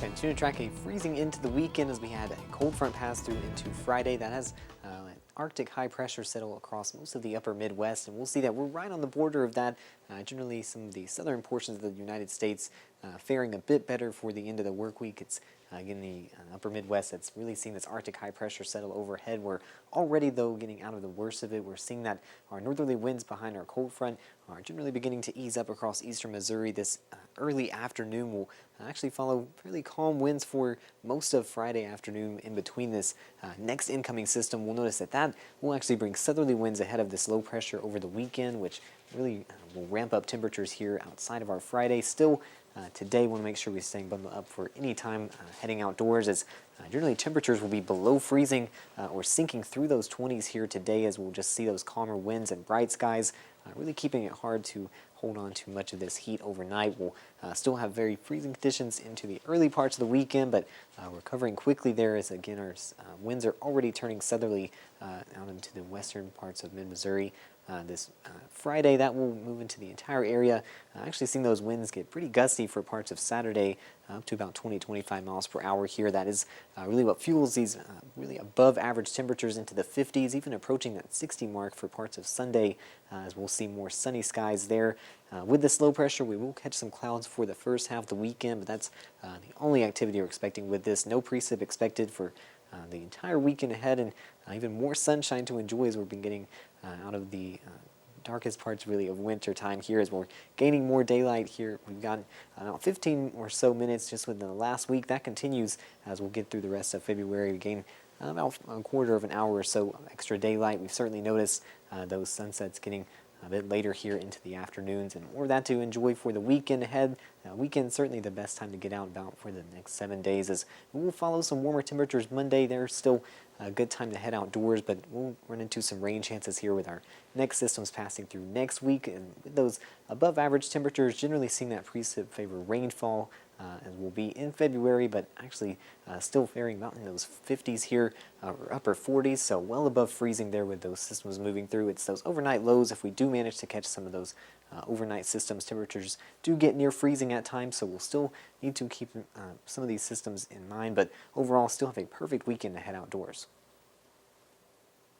Continue to track a freezing into the weekend as we had a cold front pass through into Friday. That has an Arctic high pressure settle across most of the upper Midwest, and we'll see that we're right on the border of that. Generally, some of the southern portions of the United States faring a bit better for the end of the work week. It's again the upper Midwest that's really seeing this Arctic high pressure settle overhead. We're already, though, getting out of the worst of it. We're seeing that our northerly winds behind our cold front are generally beginning to ease up across eastern Missouri. This early afternoon will actually follow fairly calm winds for most of Friday afternoon. In between this next incoming system, we'll notice that that will actually bring southerly winds ahead of this low pressure over the weekend, which really will ramp up temperatures here outside of our Friday. Still, today, want to make sure we're staying bundled up for any time heading outdoors, as generally temperatures will be below freezing or sinking through those 20s here today, as we'll just see those calmer winds and bright skies, really keeping it hard to hold on to much of this heat overnight. We'll still have very freezing conditions into the early parts of the weekend, but recovering quickly there, as again our winds are already turning southerly out into the western parts of mid-Missouri. This Friday, that will move into the entire area. Actually seeing those winds get pretty gusty for parts of Saturday, up to about 20-25 miles per hour here. That is really what fuels these really above average temperatures into the 50s, even approaching that 60 mark for parts of Sunday, as we'll see more sunny skies there. With this low pressure, we will catch some clouds for the first half of the weekend, but that's the only activity we're expecting with this. No precip expected for the entire weekend ahead, and even more sunshine to enjoy as we've been getting out of the darkest parts really of winter time here, as we're gaining more daylight here. We've got about 15 or so minutes just within the last week. That continues as we'll get through the rest of February. We gain about a quarter of an hour or so extra daylight. We've certainly noticed those sunsets getting a bit later here into the afternoons, and more of that to enjoy for the weekend ahead. Weekend certainly the best time to get out and about for the next 7 days, as we'll follow some warmer temperatures Monday. There's still a good time to head outdoors, but we'll run into some rain chances here with our next systems passing through next week, and with those above average temperatures, generally seeing that precip favor rainfall as we'll be in February, but actually still faring about in those 50s here, or upper 40s, so well above freezing there with those systems moving through. It's those overnight lows. If we do manage to catch some of those overnight systems, temperatures do get near freezing at times, so we'll still need to keep some of these systems in mind, but overall still have a perfect weekend to head outdoors.